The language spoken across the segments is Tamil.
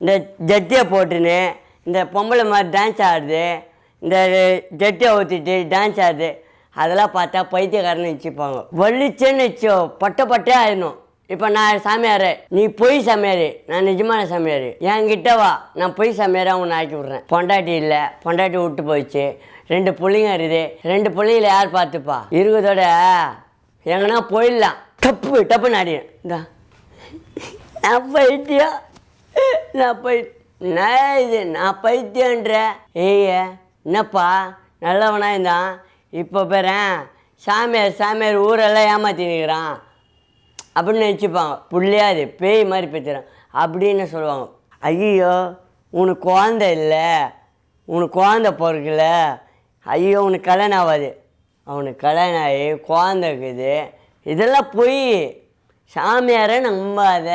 இந்த ஜட்டியை போட்டுன்னு இந்த பொம்பளை மாதிரி டான்ஸ் ஆடுது, இந்த ஜட்டியை ஊற்றிட்டு டான்ஸ் ஆடுது, அதெல்லாம் பார்த்தா பைத்தியக்காரன்னு வச்சுப்பாங்க. வலிச்சேன்னு வச்சோ பட்டே ஆயிடணும். இப்போ நான் சாமியார், நீ பொய் சாமியார், நான் நிஜமான சாமியார். என்கிட்ட வா, நான் பொய் சாமியாராக உன்னை ஆக்கி விட்றேன். பொண்டாட்டி இல்லை, பொண்டாட்டி விட்டு போயிடுச்சு, 2 பிள்ளைங்க இருக்குது. 2 பிள்ளைங்கள யார் பார்த்துப்பா? இருக்கிறதோட எங்கன்னா போயிடலாம், டப்புன்னு ஆடிடும். இந்தா நான் பைத்தியம், நான் பைத்தியன்ற. ஏய்ய என்னப்பா நல்லவனா இருந்தான், இப்போ பேரன் சாமியார் ஊரெல்லாம் ஏமாற்றினுக்கிறான் அப்படின்னு நினச்சிப்பாங்க. புள்ளையாது பேய் மாதிரி பேசுகிறான் அப்படின்னு சொல்லுவாங்க. ஐயோ உனக்கு குழந்தை இல்லை, உனக்கு குழந்தை பிறக்கல, ஐயோ உனக்கு கல்யாணம் ஆகாது, அவனுக்கு கல்யாணம் ஆகி குழந்தை இருக்குது, இதெல்லாம் பொய், சாமியாரை நம்பாத.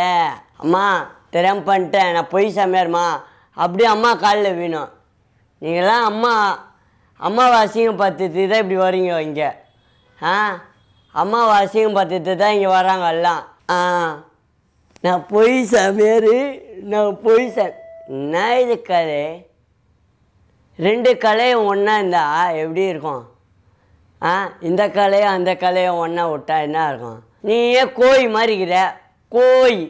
அம்மா தெரியாமல் பண்ணிட்டேன், நான் பொய் சாமியார்மா அப்படியே அம்மா காலில் வீணும். நீங்களாம் அம்மாவை அசிங்கம் பார்த்துட்டு தான் இப்படி வரீங்க இங்கே. அம்மாவை அசிங்கம் பார்த்துட்டு தான் இங்கே வராங்க எல்லாம். நான் பொய் சாமியார், நான் பொய் நான் இது கலை 2 கலையும் ஒன்றா இருந்தால் எப்படி இருக்கும்? இந்த கலையும் அந்த கலையும் ஒன்றா விட்டா என்ன இருக்கும்? நீ ஏன் கோழி மாறிக்கிற கோழி?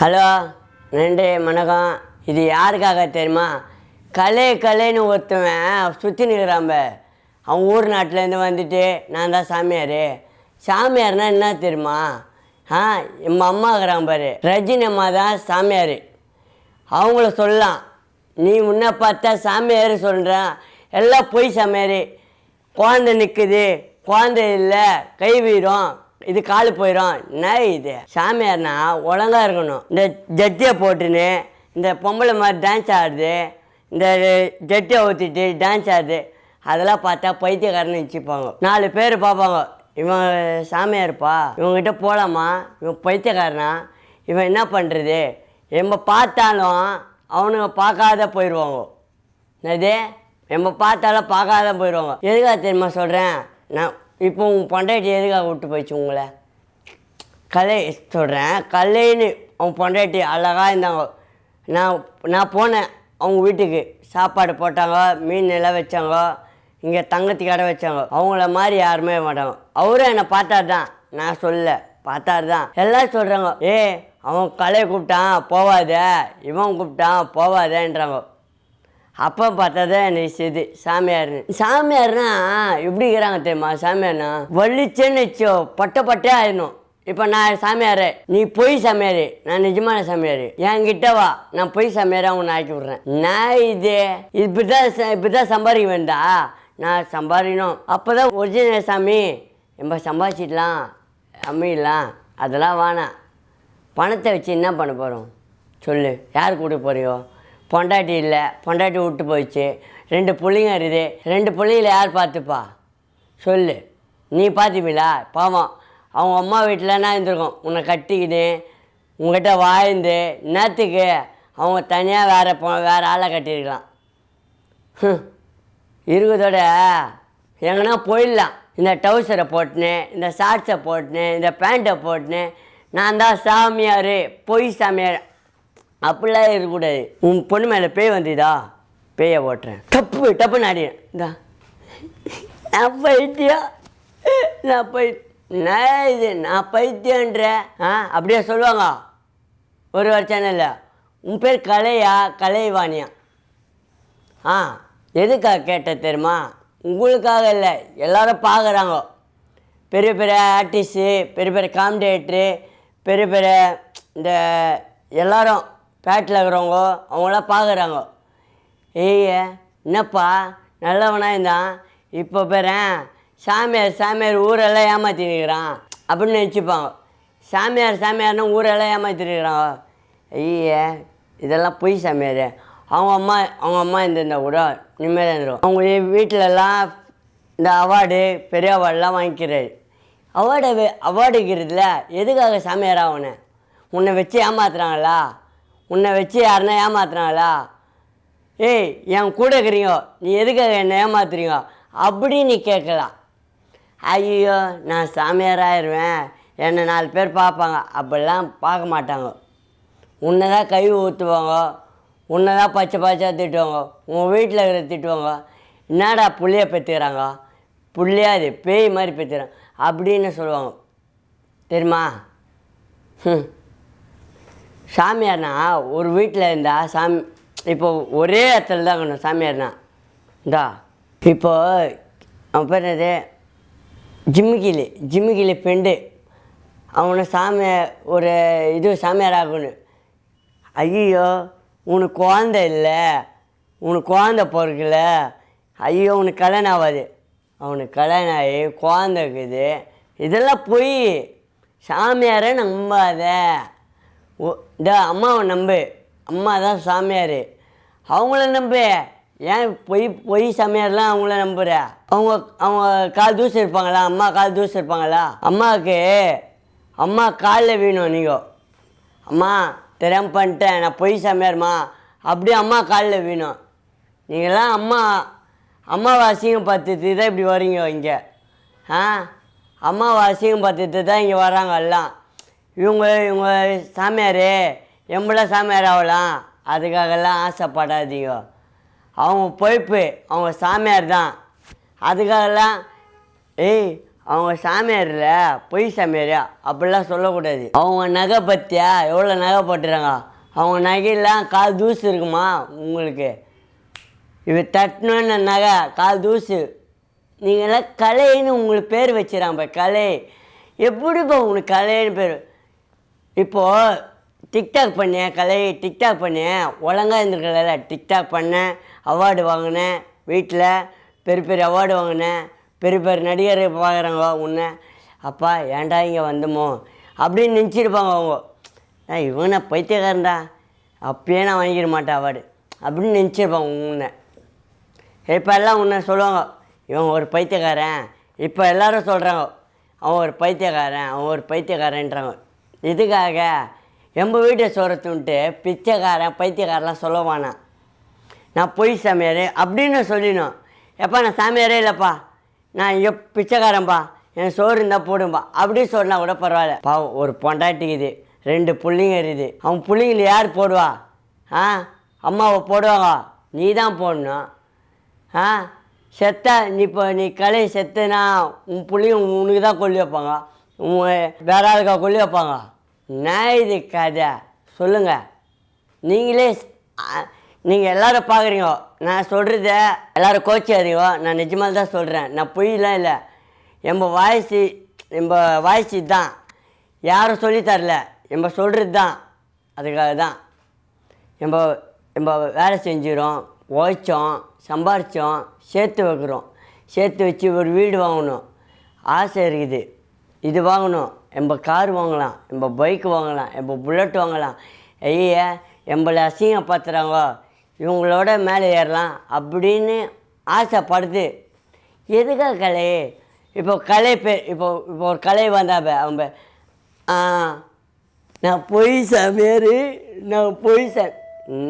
ஹலோ நன்றி வணக்கம். இது யாருக்காக தெரியுமா? கலைன்னு ஒருத்தவன் சுற்றி நிற்கிறாம்ப. அவன் ஊர் நாட்டிலேருந்து வந்துட்டு நான் தான் சாமியார்னா என்ன தெரியுமா? எங்கள் அம்மா இருக்கிறாங்க பாரு, ரஜினி அம்மா தான் சாமியார். அவங்கள சொல்லலாம், நீ முன்ன பார்த்தா சாமியார் சொல்கிறான், எல்லாம் பொய் சாமியார். குழந்தை நிற்குது, குழந்தை இல்லை, கை வீரம், இது காலு போயிடும். என்ன இது? சாமியார்னா ஒழுங்காக இருக்கணும். இந்த ஜட்டியை போட்டுன்னு இந்த பொம்பளை மாதிரி டான்ஸ் ஆடுது, இந்த ஜட்டியை ஊற்றிட்டு டான்ஸ் ஆடுது, அதெல்லாம் பார்த்தா பைத்தியக்காரன்னு வச்சுப்பாங்க. 4 பேர் பார்ப்பாங்க, இவன் சாமியார்ப்பா, இவங்ககிட்ட போகலாமா, இவன் பைத்தியக்காரனா, இவன் என்ன பண்ணுறது? நம்ம பார்த்தாலும் அவனுங்க பார்க்காத போயிடுவாங்க. என்னது? நம்ம பார்த்தாலும் பார்க்காத போயிடுவாங்க. எதுக்காக தெரியுமா சொல்கிறேன்? நான் இப்போ உங்கள் பொண்டாட்டி எதுக்காக விட்டு போயிடுச்சு உங்களை? கலை சொல்கிறேன், கலைன்னு அவங்க பொண்டாட்டி அழகாக இருந்தாங்க. நான் போனேன் அவங்க வீட்டுக்கு, சாப்பாடு போட்டாங்க, மீன் எல்லாம் வச்சாங்க, இங்கே தங்கத்தி கடை வச்சாங்க. அவங்கள மாதிரி யாருமே மாட்டாங்க. அவரும் என்னை பார்த்தாரு தான், நான் சொல்ல பார்த்தாரு தான். எல்லோரும் சொல்கிறாங்க, அவன் கலையை கூப்பிட்டான் போவாத, இவன் கூப்பிட்டான் போவாதேன்றாங்க. அப்போ பார்த்தா தான் எனக்கு செய்து சாமியார்னா எப்படி இருக்கிறாங்க தெரியுமா? சாமியார்னா வலிச்சேன்னு வச்சோ பட்டே ஆயிடணும். இப்போ நான் சாமியார், நீ பொய் சாமியார், நான் நிஜமான சாமியார். என்கிட்ட வா, நான் பொய் சாமியாராக உன்னை ஆக்கி விட்றேன். நான் இப்படிதான் சம்பாதிக்க வேண்டா, நான் சம்பாதிக்கணும். அப்போ தான் ஒரிஜினல் சாமி நம்ம சம்பாதிச்சிடலாம், அமையலாம். அதெல்லாம் வேணாம். பணத்தை வச்சு என்ன பண்ண போகிறோம் சொல்லு? யார் கூட போறியோ? பொண்டாட்டி இல்லை, பொண்டாட்டி விட்டு போயிடுச்சு, 2 பிள்ளைங்க இருக்குது. 2 பிள்ளைங்கள யார் பார்த்துப்பா சொல்லு? நீ பார்த்துப்பீங்களா? பாவம், அவங்க அம்மா வீட்டிலனா இருந்திருக்கும், உன்னை கட்டிக்கிட்டு உங்கள்கிட்ட வாழ்ந்து நேற்றுக்கு அவங்க தனியாக வேறு ஆளை கட்டியிருக்கலாம். இருக்கிறதோட எங்கன்னா போயிடலாம். இந்த டவுசரை போட்டுன்னு, இந்த ஷார்ட்ஸை போட்டுன்னு, இந்த பேண்ட்டை போட்டுன்னு, நான் தான் சாமியார், பொய் சாமியார் அப்படிலாம் இருக்கக்கூடாது. உன் பொண்ணு மேலே பேய் வந்துதா, பேயை ஓட்டுறேன், டப்புன்னு ஆடிடும். இந்தா நான் பைத்தியம், நான் பைத்தியன்ற. அப்படியே சொல்லுவாங்க ஒரு சேனலில். உன் பேர் கலையா, கலைவாணியா? எதுக்காக கேட்ட தெரியுமா? உங்களுக்காக இல்லை, எல்லோரும் பார்க்குறாங்க. பெரிய பெரிய ஆர்டிஸ்ட்டு, பெரிய பெரிய காமெடியேட்ரு, பெரிய இந்த எல்லோரும் பேட்டில் இருக்கிறவங்க அவங்களாம் பார்க்குறாங்க. என்னப்பா நல்லவனாக இருந்தான், இப்போ பேரன் சாமியார் ஊரெல்லாம் ஏமாற்றினுக்கிறான் அப்படின்னு நினச்சிப்பாங்க. சாமியார்னா ஊரெல்லாம் ஏமாற்றிருக்கிறாங்க. இதெல்லாம் பொய் சாமியார். அவங்க அம்மா இருந்திருந்தா கூட நிம்மதியாக இருந்துடும். அவங்க வீட்டிலலாம் இந்த அவார்டு, பெரிய அவார்டெலாம் வாங்கிக்கிறாரு. அவார்டுங்கிறதுல எதுக்காக சாமியார் ஆகணும்? உன்னை வச்சு ஏமாத்துறாங்களா? உன்னை வச்சு யாருன்னா ஏமாத்துறாங்களா? என் கூட இருக்கிறீங்க, நீ எதுக்காக என்னை ஏமாத்துறீங்க அப்படின்னு நீ கேட்கலாம். ஐயோ நான் சாமியாராகிடுவேன், என்னை 4 பேர் பார்ப்பாங்க. அப்படிலாம் பார்க்க மாட்டாங்க. உன்னை தான் கை ஊற்றுவாங்க, உன்னை தான் பச்சை பச்சையாக திட்டுவாங்க, உங்கள் வீட்டில் இருக்கிற திட்டுவாங்க. என்னடா புள்ளைய பெற்றுக்கிறாங்க, புள்ளையாது பேய் மாதிரி பெற்றுக்கிறாங்க அப்படின்னு சொல்லுவாங்க. தெரியுமா? சாமியார்னா ஒரு வீட்டில் இருந்தால் சாமி இப்போ ஒரே இடத்துல தான் இருக்கணும். சாமியார்னா இந்தா இப்போ அவன் பேர் என்னது, ஜிம்மிக்கிளி ஃப்ரெண்டு, அவனை ஒரு சாமியார் ஆகணும். ஐயோ உனக்கு குழந்தை இல்லை, உனக்கு குழந்தை பிறக்கல, ஐயோ உனக்கு கல்யாணம் ஆகாது. அவனுக்கு கல்யாணம் ஆகி குழந்தை இருக்குது. இதெல்லாம் போய் சாமியாரை நம்பாத. அம்மாவை நம்பு, அம்மா தான் சாமியார், அவங்கள நம்பு. ஏன் பொய் சாமியார்லாம் அவங்கள நம்புகிற? அவங்க கால் தூசி இருப்பாங்களா? அம்மா கால் தூசி இருப்பாங்களா? அம்மா காலில் வீணும். நீங்கள் அம்மா தெரியாமல் பண்ணிட்டேன், நான் பொய் சாமியார்மா, அப்படியே அம்மா காலில் வீணும். நீங்களாம் அம்மாவை அசிங்கம் பார்த்துட்டு தான் இப்படி வரீங்க இங்கே. அம்மாவை அசிங்கம் பார்த்துட்டு தான் இங்கே வராங்க எல்லாம். இவங்க சாமியார் எம்பளை சாமியார் ஆகலாம், அதுக்காகலாம் ஆசைப்படாதீங்க. அவங்க பொய்ப்பு, அவங்க சாமியார் தான், அதுக்காகலாம் அவங்க சாமியார் இல்லை பொய் சாமியாரியா அப்படிலாம் சொல்லக்கூடாது. அவங்க நகை பற்றியா எவ்வளோ நகை போட்டுறாங்க, அவங்க நகையெல்லாம் கால் தூசு இருக்குமா உங்களுக்கு? இவ தட்டணுன்னு நகை கால் தூசு. நீங்களாம் கலைன்னு உங்களுக்கு பேர் வச்சுறாங்க. கலை எப்படிப்பா உங்களுக்கு கலைன்னு பேர்? இப்போது டிக்டாக் பண்ணேன், டிக்டாக் பண்ணேன், ஒழுங்காக இருந்திருக்கல. டிக்டாக் பண்ணேன், அவார்டு வாங்கினேன், வீட்டில் பெரிய அவார்டு வாங்கினேன், பெரிய நடிகர் பார்க்குறாங்க உன்னை. அப்பா ஏன்டா இங்கே வந்தோமோ அப்படின்னு நினச்சிருப்பாங்க அவங்க. இவன் நான் பைத்தியக்காரன்டா, அப்பயே நான் வாங்கிட மாட்டேன் அவார்டு அப்படின்னு நினச்சிருப்பாங்க உன்னை. இப்போ எல்லாம் உன்னை சொல்லுவாங்க இவன் ஒரு பைத்தியக்காரன். இப்போ எல்லோரும் சொல்கிறாங்க அவன் ஒரு பைத்தியக்காரன்றாங்க. இதுக்காக எங்கள் வீட்டை சொல்கிறதுன்ட்டு பிச்சைக்காரன் பைத்தியக்காரெலாம் சொல்லுவானா? நான் பொய் சாமியார் அப்படின்னு சொல்லிடணும். எப்பா நான் சாமியாரே இல்லைப்பா, நான் இங்கே பிச்சைக்காரன்ப்பா, எனக்கு சோறு இருந்தால் போடும்பா அப்படின்னு சொன்னால் கூட பரவாயில்ல. பாவம் ஒரு பொண்டாட்டிக்குது, 2 பிள்ளைங்க இருக்குது. அவன் பிள்ளைங்கள யார் போடுவா? அம்மாவை போடுவாங்க, நீ தான் போடணும். செத்தா நீ கலை செத்துனா உன் பிள்ளைங்க உனக்கு தான் கொல்லி வைப்பாங்க, வேற ஆளுக்கா கொல்லி வைப்பாங்க. நான் இது கதை சொல்லுங்கள். நீங்கள் எல்லோரும் பார்க்குறீங்க, நான் சொல்கிறத எல்லோரும் கோச்சிக்காதீங்க. நான் நிஜமாக தான் சொல்கிறேன், நான் பொய்லாம் இல்லை. நம்ம வாய்ஸ் தான், யாரும் சொல்லித்தரல, நம்ம சொல்கிறது தான். அதுக்காக தான் நம்ம வேலை செஞ்சிடும், உழைச்சோம், சம்பாரித்தோம், சேர்த்து வைக்கிறோம். சேர்த்து வச்சு ஒரு வீடு வாங்கணும் ஆசை இருக்குது. இது வாங்கணும், நம்ம கார் வாங்கலாம், நம்ம பைக் வாங்கலாம், நம்ம புல்லட் வாங்கலாம். ஐயா எம்பளை அசிங்கப்படுத்துகிறாங்க, இவங்களோட மேலே ஏறலாம் அப்படின்னு ஆசைப்படுது. எதுக்காக கலை? இப்போ கலை பேர் இப்போ ஒரு கலை வந்தாப்ப அவங்க நான் பொய் சாமியார்,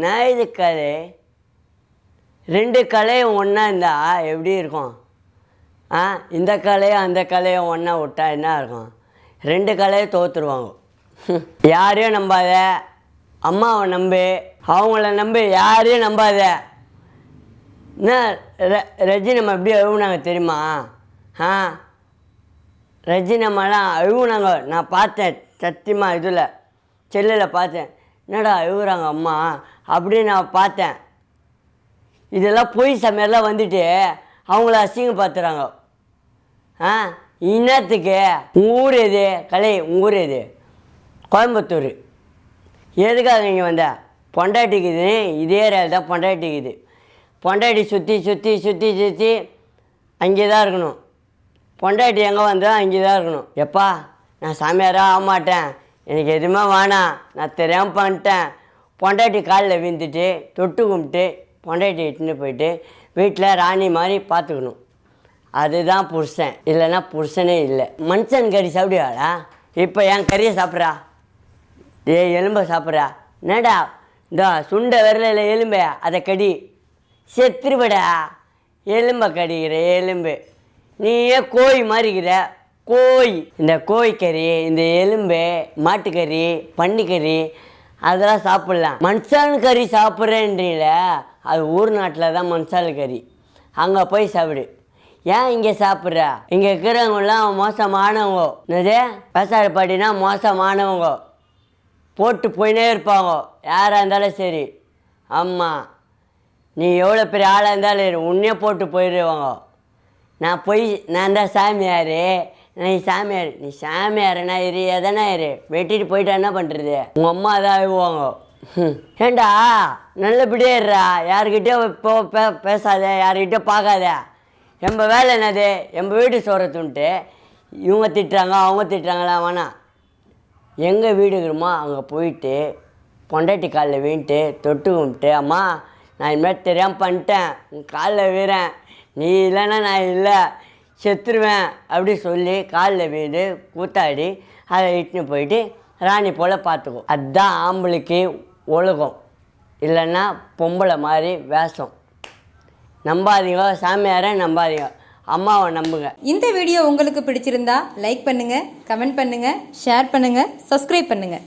நான் இது கலை. 2 கலையும் ஒன்றா இருந்தால் எப்படி இருக்கும்? இந்த கலையும் அந்த கலையும் ஒன்றா விட்டா என்ன இருக்கும்? 2 கலையும் தோற்றுருவாங்க. யாரையும் நம்பாத, அம்மாவை நம்பு, அவங்கள நம்பு, யாரையும் நம்பாத. என்ன ரஜினம்மா எப்படி அழுவுனாங்க தெரியுமா? ரஜினம்மாலாம் அழுவுனாங்க. நான் பார்த்தேன் சத்தியமாக, இதில் செல்லில் பார்த்தேன். என்னடா அழுவுறாங்க அம்மா அப்படின்னு நான் பார்த்தேன். இதெல்லாம் பொய் சமையல்லாம் வந்துட்டு அவங்கள அசிங்கம் பார்த்துறாங்க. இன்னத்துக்கு உங்கள் ஊர் எது கலை? உங்கள் ஊர் எது? கோயம்புத்தூர். எதுக்காக இங்கே வந்த? பொண்டாட்டிக்குது, இதே ரேல் தான் பொண்டாட்டிக்குது. பொண்டாட்டி சுற்றி அங்கே தான் இருக்கணும். பொண்டாட்டி எங்கே வந்தால் அங்கே தான் இருக்கணும். எப்பா நான் சாமியாராக ஆக மாட்டேன், எனக்கு எதுவுமே வேணாம், நான் தெரியாமல் பண்ணிட்டேன். பொண்டாட்டி காலில் விழுந்துட்டு தொட்டு கும்பிட்டு பொண்டாட்டி இட்டுன்னு போயிட்டு வீட்டில் ராணி மாதிரி பார்த்துக்கணும். அதுதான் புருஷன், இல்லைன்னா புருஷனே இல்லை. மனுஷன் கறி சாப்பிடுவாடா? இப்போ என் கறியை சாப்பிட்றா, எலும்பை சாப்பிட்றா. என்னடா இந்த சுண்டை விரலில் எலும்பு, அதை கடி செத்துருவடா. எலும்பை கடிக்கிற எலும்பு. நீயே கோழி மாதிரிக்கிற கோழி. இந்த கோழிக்கறி, இந்த எலும்பு, மாட்டுக்கறி, பன்னிக்கறி அதெல்லாம் சாப்பிட்லாம். மனுஷால் கறி சாப்பிட்றேன்றீல, அது ஊர் நாட்டில் தான் மனுஷால் கறி. அங்கே போய் சாப்பிடு. ஏன் இங்கே சாப்பிட்ற? இங்கே இருக்கிறவங்களாம் மோசமானவங்க. என்னது பேசாடு பாட்டினா மோசமானவங்க, போட்டு போயினே இருப்பாங்க யாராக இருந்தாலும் சரி. ஆமாம், நீ எவ்வளோ பெரிய ஆளாக இருந்தாலும் உன்னே போட்டு போயிடுவாங்க. நான் தான் சாமியார், நீ சாமியார். நீ சாமியார்னா இரு, எதனா இரு, வெட்டிட்டு போயிட்டா என்ன பண்ணுறது? உங்கள் அம்மா தான் அழுவாங்க. ஏண்டா நல்லபடியே இருறா, யாருக்கிட்டே இப்போ பேசாத, யாருக்கிட்டே பார்க்காத. எம்ப வேலை என்னது? எம்ப வீட்டு சோறத்துன்ட்டு இவங்க திட்டுறாங்க அவங்க திட்டுறாங்களா? வேணாம். எங்கள் வீடு இருக்கிறோமோ அங்கே போயிட்டு பொண்டாட்டி காலில் வீண்ட்டு தொட்டு கும்பிட்டு, அம்மா நான் இனிமேல் தெரியாமல் பண்ணிட்டேன், உன் காலில் வீறேன், நீ இல்லைன்னா நான் இல்லை செத்துருவேன் அப்படி சொல்லி காலில் வீடு கூத்தாடி அதை இட்டுன்னு போயிட்டு ராணி போல் பார்த்துக்கும். அதுதான் ஆம்பளைக்கு ஒழுகம். இல்லைன்னா பொம்பளை மாதிரி வேஷம். நம்பாதீங்க, சாமியாரை நம்பாதீங்க, அம்மாவை நம்புங்க. இந்த வீடியோ உங்களுக்கு பிடிச்சிருந்தா லைக் பண்ணுங்கள், கமெண்ட் பண்ணுங்கள், ஷேர் பண்ணுங்கள், சப்ஸ்கிரைப் பண்ணுங்கள்.